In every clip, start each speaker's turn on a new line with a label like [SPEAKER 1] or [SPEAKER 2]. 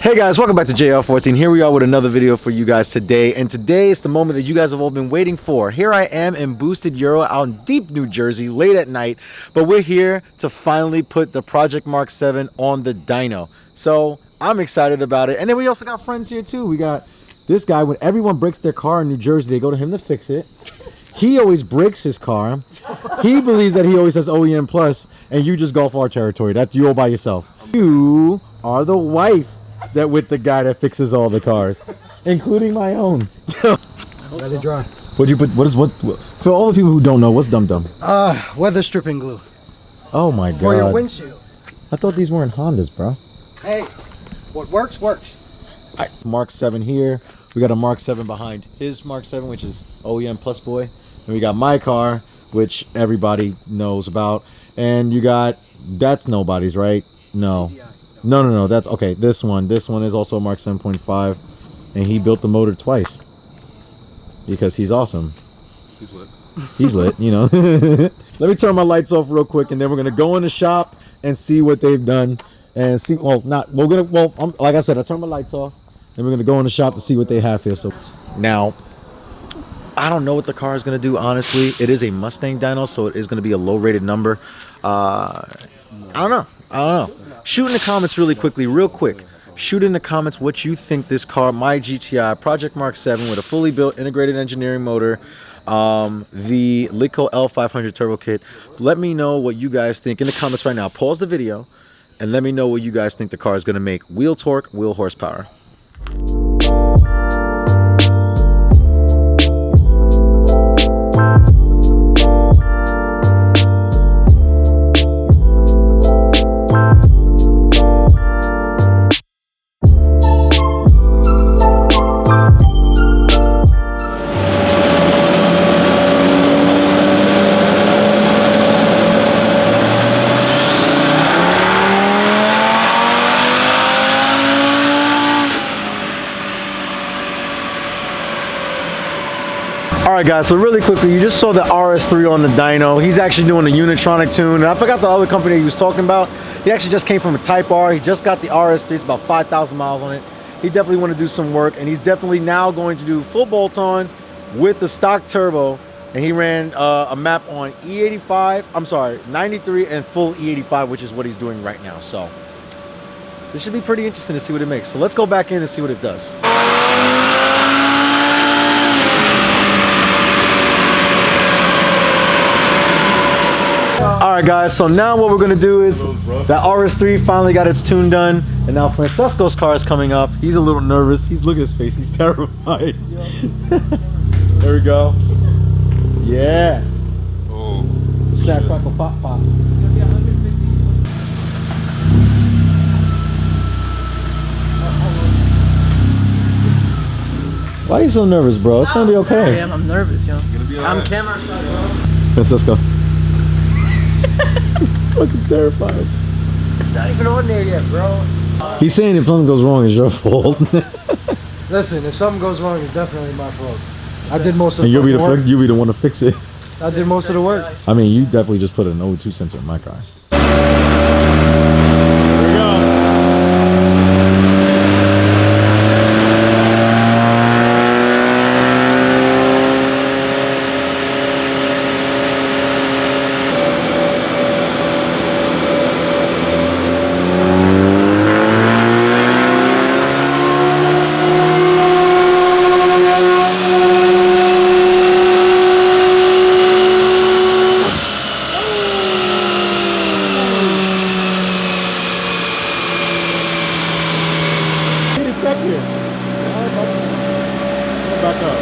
[SPEAKER 1] Hey guys, welcome back to JR14. Here we are with another video for you guys today, and today is the moment that you guys have all been waiting for. Here I am in Boosted Euro out in deep New Jersey late at night, but we're here to finally put the Project Mark 7 on the dyno. So I'm excited about it. And then we also got friends here too. We got this guy. When everyone breaks their car in New Jersey, they go to him to fix it. He always breaks his car. He believes that he always has OEM plus, and you just go off our territory. That's you all by yourself. You are the wife that with the guy that fixes all the cars, including my own.
[SPEAKER 2] Let it dry.
[SPEAKER 1] What'd you put? What for all the people who don't know, what's dum dum?
[SPEAKER 2] Weather stripping glue.
[SPEAKER 1] Oh my god.
[SPEAKER 2] For your windshield.
[SPEAKER 1] I thought these weren't Hondas, bro.
[SPEAKER 2] Hey, what works works.
[SPEAKER 1] All right, Mark 7 here. We got a Mark 7 behind his Mark 7, which is OEM plus boy, and we got my car, which everybody knows about, and you got that's nobody's, right? No.
[SPEAKER 2] GTI.
[SPEAKER 1] No, that's okay. This one is also a Mark 7.5, and he built the motor twice because he's awesome. He's lit, you know. Let me turn my lights off real quick, and then we're gonna go in the shop and see what they've done, and see. Like I said, I turned my lights off, and we're gonna go in the shop to see what they have here. So now, I don't know what the car is gonna do. Honestly, it is a Mustang dyno, so it is gonna be a low-rated number. I don't know. Shoot in the comments really quickly, real quick. Shoot in the comments what you think this car, my GTI Project Mark 7 with a fully built integrated engineering motor, the Litco L500 turbo kit. Let me know what you guys think in the comments right now. Pause the video and let me know what you guys think the car is going to make. Wheel torque, wheel horsepower. Alright guys, so really quickly, you just saw the RS3 on the dyno. He's actually doing a Unitronic tune, and I forgot the other company he was talking about. He actually just came from a Type R. He just got the RS3. It's about 5,000 miles on it. He definitely want to do some work, and he's definitely now going to do full bolt-on with the stock turbo, and he ran a map on E85, I'm sorry, 93 and full E85, which is what he's doing right now. So this should be pretty interesting to see what it makes. So let's go back in and see what it does. Alright guys, so now what we're going to do is that RS3 finally got its tune done, and now Francesco's car is coming up. He's a little nervous. Look at his face, he's terrified. There we go. Yeah.
[SPEAKER 3] Oh.
[SPEAKER 1] Snap, crackle, pop, pop. Why are you so nervous, bro? It's gonna be okay.
[SPEAKER 2] Yeah, I'm nervous, yo. I'm camera shy, bro.
[SPEAKER 1] Francesco. He's fucking terrified.
[SPEAKER 2] It's not even on there yet, bro.
[SPEAKER 1] He's saying if something goes wrong, it's your fault.
[SPEAKER 2] Listen, if something goes wrong, it's definitely my fault. I did most of
[SPEAKER 1] and
[SPEAKER 2] the
[SPEAKER 1] work. You'll be the one to fix it.
[SPEAKER 2] I did most of the work.
[SPEAKER 1] I mean, you definitely just put an O2 sensor in my car. Back up.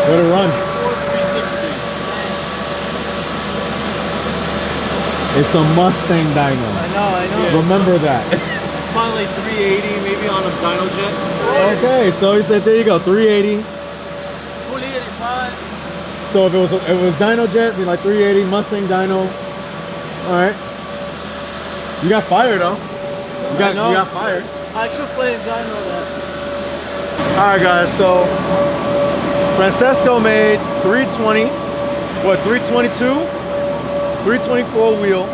[SPEAKER 1] Let it run.
[SPEAKER 3] 360.
[SPEAKER 1] It's a Mustang dyno.
[SPEAKER 3] I know.
[SPEAKER 1] Yeah, remember that.
[SPEAKER 3] It's probably like 380, maybe on a dyno jet.
[SPEAKER 1] Okay, so he said, there you go, 380.
[SPEAKER 3] Fully 85.
[SPEAKER 1] So if it was dyno jet, it'd be like 380 Mustang dyno. All right. You got fire though. You got fire.
[SPEAKER 3] Actual flame dyno that.
[SPEAKER 1] All right, guys. So Francesco made 320. What? 322, 324 wheel,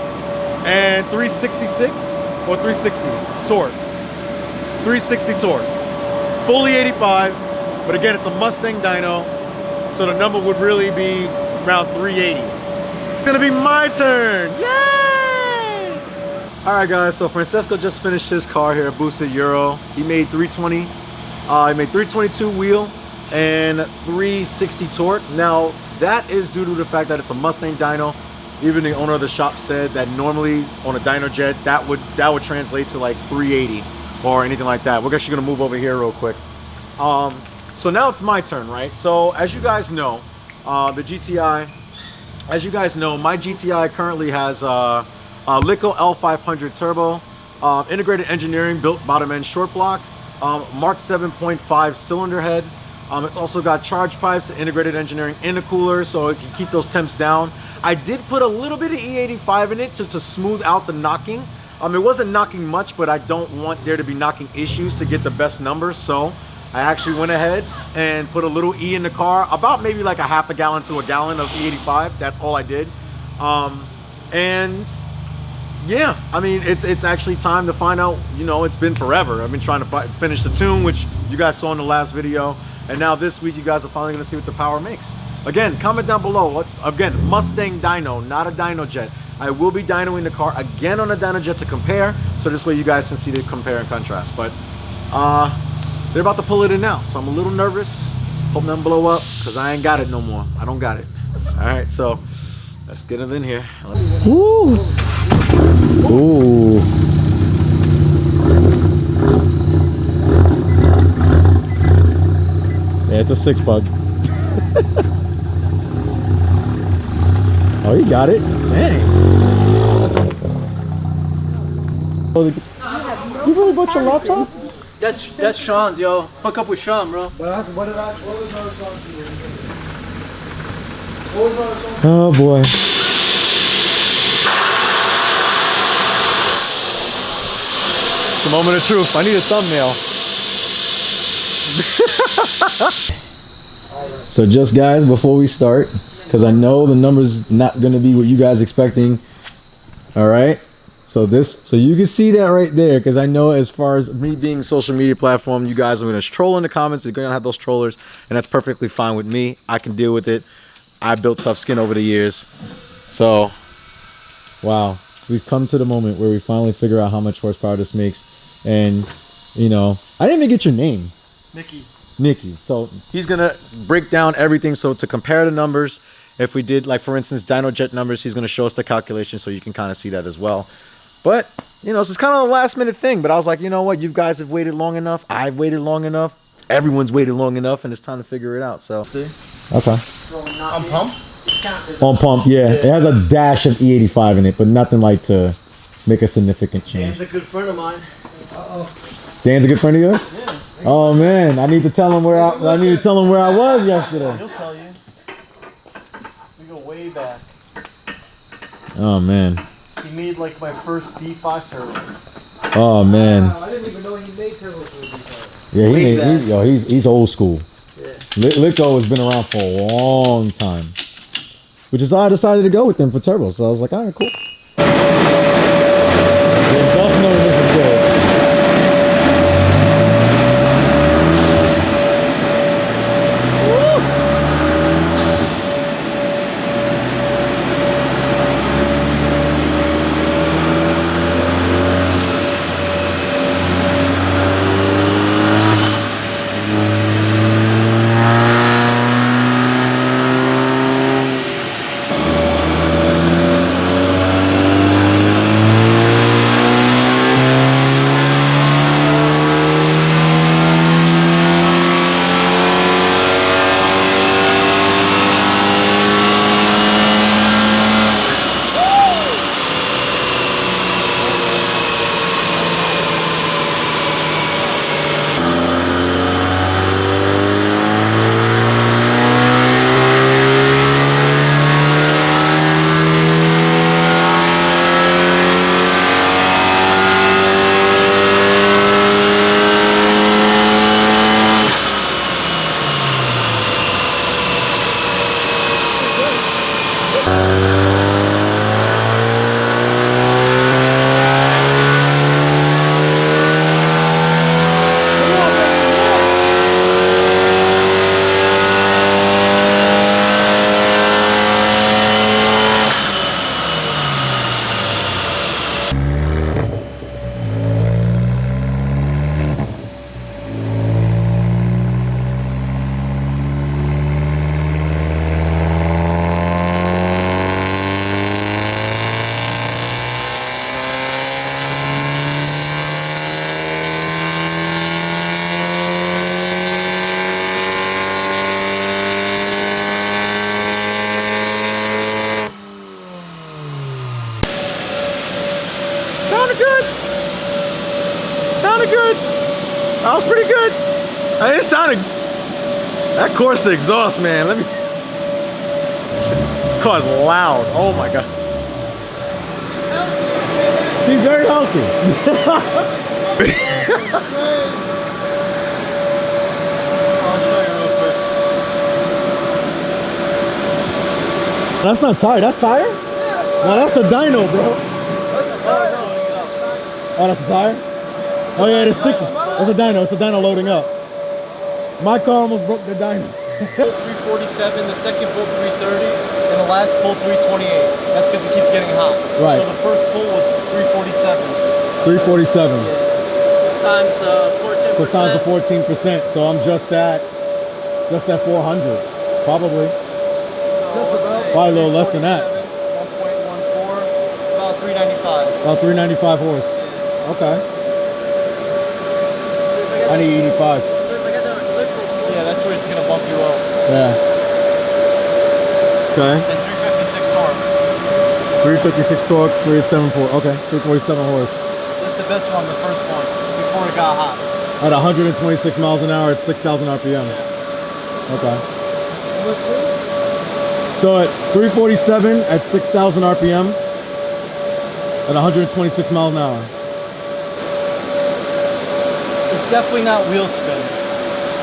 [SPEAKER 1] and 366 or 360 torque. 360 torque. Fully 85, but again, it's a Mustang dyno, so the number would really be around 380. It's gonna be my turn. Yay! All right, guys. So Francesco just finished his car here, Boosted Euro. He made 320. He made 322 wheel and 360 torque. Now that is due to the fact that it's a Mustang dyno. Even the owner of the shop said that normally on a dyno jet that would translate to like 380 or anything like that. We're actually gonna move over here real quick. So now it's my turn, right? So as you guys know, the GTI, as you guys know, my GTI currently has a Lico L500 turbo, integrated engineering, built bottom end short block, Mark 7.5 cylinder head. It's also got charge pipes, integrated engineering in the cooler, so it can keep those temps down. I did put a little bit of E85 in it to smooth out the knocking. It wasn't knocking much, but I don't want there to be knocking issues to get the best numbers, so I actually went ahead and put a little E in the car, about maybe like a half a gallon to a gallon of E85. That's all I did. And yeah, I mean, it's actually time to find out. You know, it's been forever. I've been trying to finish the tune, which you guys saw in the last video, and now this week you guys are finally going to see what the power makes. Again, comment down below. Again, Mustang dyno, not a dyno jet. I will be dynoing the car again on a dyno jet to compare, so this way you guys can see the compare and contrast. But they're about to pull it in now, so I'm a little nervous. Hope nothing blow up, because I ain't got it no more. I don't got it. All right, so let's get it in here.
[SPEAKER 2] Woo!
[SPEAKER 1] Ooh. Yeah, it's a 6-plug. Oh, you got it. Dang. You really bought your laptop?
[SPEAKER 3] That's Sean's, yo. Hook up with Sean, bro.
[SPEAKER 2] What was our
[SPEAKER 1] Oh boy. It's the moment of truth. I need a thumbnail. So just guys, before we start, because I know the number's not going to be what you guys expecting. All right. So you can see that right there, because I know as far as me being social media platform, you guys are going to troll in the comments. You're going to have those trollers, and that's perfectly fine with me. I can deal with it. I built tough skin over the years. So, wow. We've come to the moment where we finally figure out how much horsepower this makes. And, you know, I didn't even get your name. Nikki. So he's going to break down everything. So to compare the numbers, if we did, like, for instance, dyno jet numbers, he's going to show us the calculation so you can kind of see that as well. But, you know, this is kind of a last minute thing. But I was like, you know what? You guys have waited long enough. I've waited long enough. Everyone's waited long enough, and it's time to figure it out. So, see? Okay.
[SPEAKER 3] On pump?
[SPEAKER 1] On pump, yeah. It has a dash of E85 in it, but nothing like to make a significant change.
[SPEAKER 3] Dan's a good friend of mine.
[SPEAKER 1] Dan's a good friend of yours?
[SPEAKER 3] Yeah.
[SPEAKER 1] Oh man, I need to tell him where I was yesterday.
[SPEAKER 3] He'll tell you. We go way back.
[SPEAKER 1] Oh man.
[SPEAKER 3] He made like my first D5 turbos.
[SPEAKER 1] Oh man.
[SPEAKER 2] I didn't even know he made turbo for D5.
[SPEAKER 1] Yeah, he's old school.
[SPEAKER 3] Yeah.
[SPEAKER 1] Lico has been around for a long time. Which is why I decided to go with them for turbos. So I was like, all right, cool. The exhaust note is good. was pretty good. It sounded. That Corsa exhaust, man. Let me. Car's loud. Oh my god. She's very healthy. That's not tire. That's tire? Yeah, no, that's the dyno, bro.
[SPEAKER 3] That's the tire.
[SPEAKER 1] Oh, that's the tire? Oh yeah, it sticks. It's a dyno. It's the dyno loading up. My car almost broke the dyno.
[SPEAKER 3] 347, the second pull 330, and the last pull 328. That's because it keeps getting hot.
[SPEAKER 1] Right.
[SPEAKER 3] So the first pull was 347.
[SPEAKER 1] 347.
[SPEAKER 3] Yeah. Times the 14%.
[SPEAKER 1] So times the 14%. So I'm just at 400, probably. Probably a little less than that.
[SPEAKER 3] 1.14, about 395.
[SPEAKER 1] About 395 horse.
[SPEAKER 3] Yeah.
[SPEAKER 1] Okay. I need 85.
[SPEAKER 3] Yeah, that's where it's gonna bump you up.
[SPEAKER 1] Yeah. Okay.
[SPEAKER 3] And 356 torque.
[SPEAKER 1] 356 torque, 374. Okay, 347 horse.
[SPEAKER 3] That's the best one, the first one, before it got hot.
[SPEAKER 1] At 126 miles an hour at 6,000 RPM.
[SPEAKER 3] Yeah.
[SPEAKER 1] Okay.
[SPEAKER 3] What's good?
[SPEAKER 1] So at 347 at 6,000 RPM at 126 miles an hour.
[SPEAKER 3] It's definitely not wheel spin.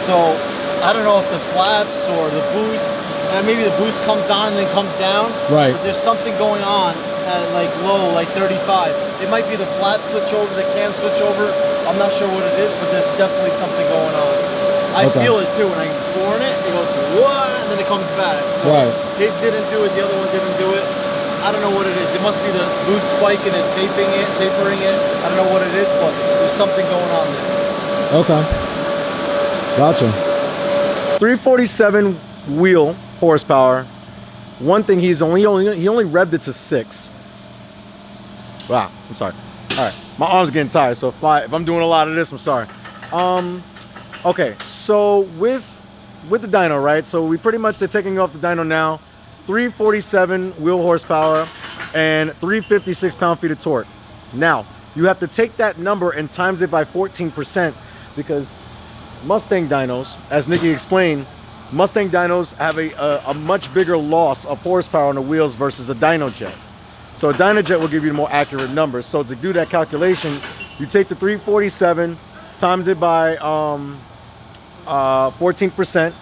[SPEAKER 3] So I don't know if the flaps or the boost, and maybe the boost comes on and then comes down.
[SPEAKER 1] Right.
[SPEAKER 3] But there's something going on at like low, like 35. It might be the flap switch over, the cam switch over. I'm not sure what it is, but there's definitely something going on. I feel it too when I floor it. It goes what, and then it comes back. So
[SPEAKER 1] right.
[SPEAKER 3] his didn't do it. The other one didn't do it. I don't know what it is. It must be the boost spiking and tapering it. I don't know what it is, but there's something going on there.
[SPEAKER 1] Okay. Gotcha. 347 wheel horsepower. One thing he only revved it to 6. Wow, I'm sorry. All right, my arm's getting tired, so if I'm doing a lot of this, I'm sorry. Okay, so with the dyno, right? So we pretty much, they're taking off the dyno now. 347 wheel horsepower and 356 pound-feet of torque. Now, you have to take that number and times it by 14% because Mustang dynos, as Nikki explained, Mustang dynos have a much bigger loss of horsepower on the wheels versus a dyno jet. So a dyno jet will give you more accurate numbers. So to do that calculation, you take the 347, times it by 14%.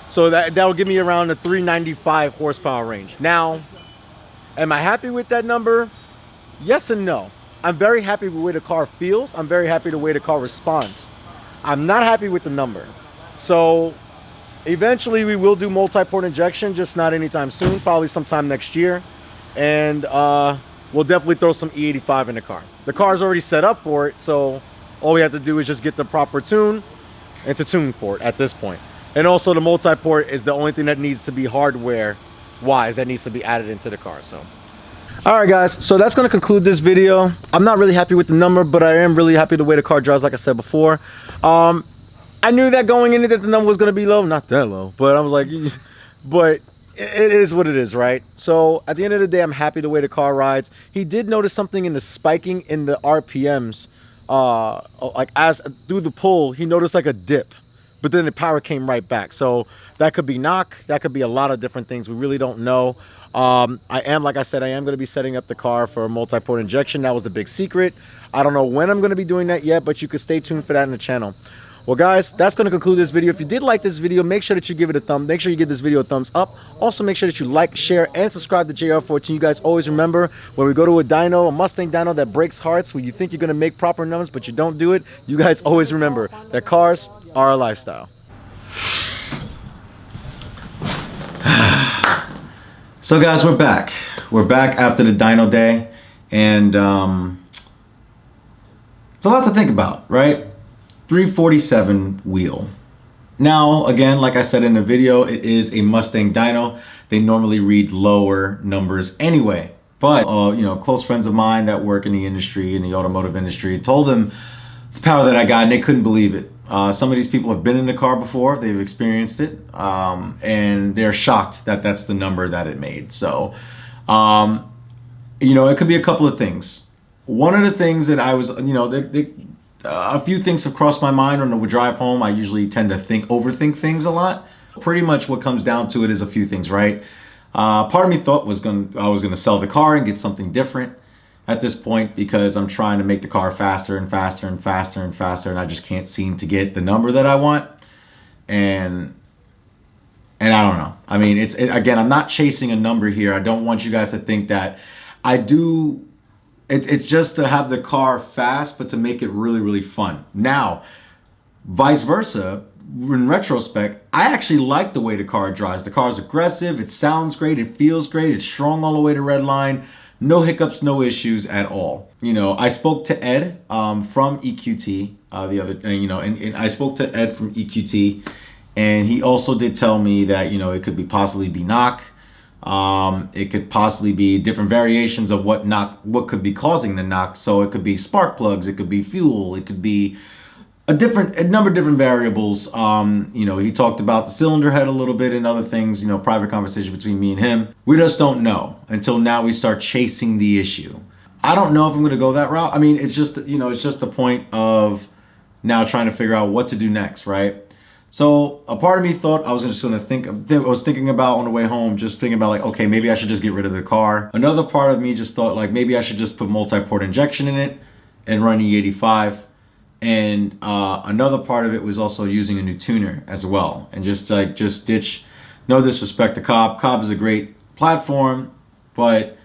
[SPEAKER 1] So that'll give me around the 395 horsepower range. Now, am I happy with that number? Yes and no. I'm very happy with the way the car feels. I'm very happy with the way the car responds. I'm not happy with the number. So eventually we will do multi-port injection, just not anytime soon, probably sometime next year. And we'll definitely throw some E85 in the car. The car's already set up for it, so all we have to do is just get the proper tune and to tune for it at this point. And also the multi-port is the only thing that needs to be hardware-wise that needs to be added into the car. So, all right, guys. So that's going to conclude this video. I'm not really happy with the number, but I am really happy the way the car drives, like I said before. I knew that going into that the number was going to be low. Not that low, but I was like, but it is what it is, right? So at the end of the day, I'm happy the way the car rides. He did notice something in the spiking in the RPMs. Like as through the pull, he noticed like a dip. But then the power came right back. So that could be knock. That could be a lot of different things. We really don't know. Like I said, I am going to be setting up the car for a multi-port injection. That was the big secret. I don't know when I'm going to be doing that yet, but you can stay tuned for that in the channel. Well, guys, that's going to conclude this video. If you did like this video, make sure that you give it a thumb. Make sure you give this video a thumbs up. Also, make sure that you like, share, and subscribe to JR14. You guys always remember, when we go to a dyno, a Mustang dyno that breaks hearts, when you think you're going to make proper numbers, but you don't do it, you guys always remember that cars are a lifestyle. So, guys, we're back. We're back after the dyno day, and it's a lot to think about, right? 347 wheel. Now, again, like I said in the video, it is a Mustang dyno. They normally read lower numbers anyway. But, you know, close friends of mine that work in the industry, in the automotive industry, told them the power that I got, and they couldn't believe it. Some of these people have been in the car before, they've experienced it, and they're shocked that that's the number that it made. So, you know, it could be a couple of things. One of the things that I was, you know, a few things have crossed my mind on the drive home. I usually tend to overthink things a lot. Pretty much what comes down to it is a few things, right? Part of me thought I was gonna sell the car and get something different at this point, because I'm trying to make the car faster and faster and faster and faster, and I just can't seem to get the number that I want. And I don't know. I mean, again, I'm not chasing a number here. I don't want you guys to think that I do. It's just to have the car fast, but to make it really, really fun. Now, vice versa, in retrospect, I actually like the way the car drives. The car is aggressive. It sounds great. It feels great. It's strong all the way to red line. No hiccups, no issues at all. You know, I spoke to Ed from EQT and I spoke to Ed from EQT, and he also did tell me that, you know, it could possibly be knock. It could possibly be different variations of what could be causing the knock. So it could be spark plugs, it could be fuel, it could be a number of different variables. You know, he talked about the cylinder head a little bit and other things, you know, private conversation between me and him. We just don't know until now we start chasing the issue. I don't know if I'm going to go that route. I mean, it's just, you know, it's just the point of now trying to figure out what to do next, right? So a part of me thought I was just going to I was thinking about on the way home, just thinking about like, okay, maybe I should just get rid of the car. Another part of me just thought like, maybe I should just put multi-port injection in it and run E85. And another part of it was also using a new tuner as well. And just ditch, no disrespect to Cobb. Cobb is a great platform, but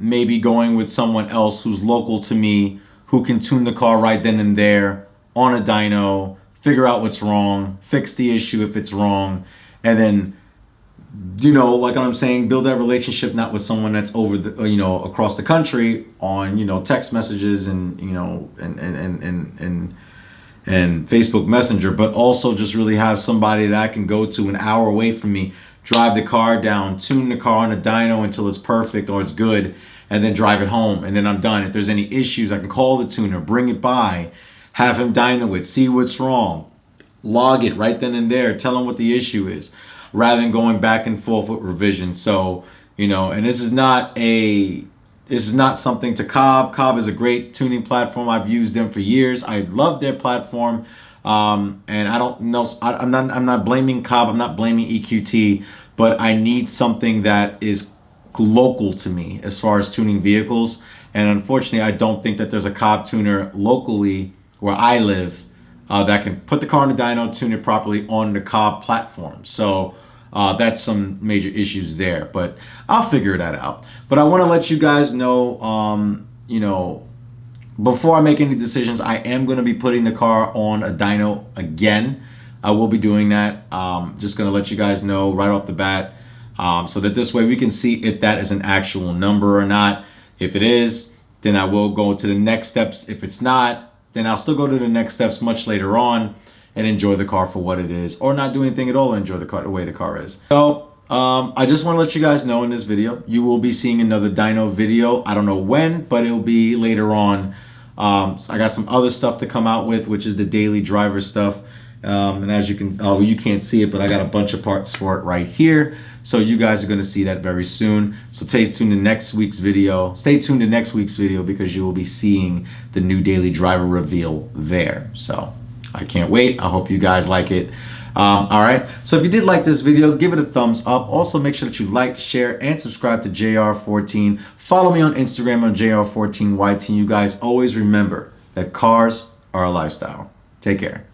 [SPEAKER 1] maybe going with someone else who's local to me, who can tune the car right then and there on a dyno, figure out what's wrong, fix the issue if it's wrong, and then, you know, like I'm saying, build that relationship not with someone that's over the, you know, across the country on, you know, text messages and, you know, and Facebook Messenger, but also just really have somebody that I can go to an hour away from me, drive the car down, tune the car on a dyno until it's perfect or it's good, and then drive it home, and then I'm done. If there's any issues, I can call the tuner, bring it by, have him dyno it, see what's wrong, log it right then and there, tell him what the issue is, rather than going back and forth with revisions. So, you know, and this is not something to Cobb. Cobb is a great tuning platform. I've used them for years. I love their platform. And I don't know, I'm not blaming Cobb, I'm not blaming EQT, but I need something that is local to me as far as tuning vehicles. And unfortunately, I don't think that there's a Cobb tuner locally where I live that can put the car on the dyno, tune it properly on the Cobb platform. So that's some major issues there, but I'll figure that out. But I want to let you guys know, you know, before I make any decisions, I am going to be putting the car on a dyno again. I will be doing that. Just going to let you guys know right off the bat, so that this way we can see if that is an actual number or not. If it is, then I will go to the next steps. If it's not, then I'll still go to the next steps much later on and enjoy the car for what it is, or not do anything at all and enjoy the car the way the car is. So I just want to let you guys know in this video, you will be seeing another dyno video. I don't know when, but it'll be later on. So I got some other stuff to come out with, which is the daily driver stuff. And as you can, you can't see it, but I got a bunch of parts for it right here. So you guys are going to see that very soon. So stay tuned to next week's video. Stay tuned to next week's video because you will be seeing the new daily driver reveal there. So I can't wait. I hope you guys like it. All right. So if you did like this video, give it a thumbs up. Also, make sure that you like, share, and subscribe to JR14. Follow me on Instagram on JR14YT. You guys always remember that cars are a lifestyle. Take care.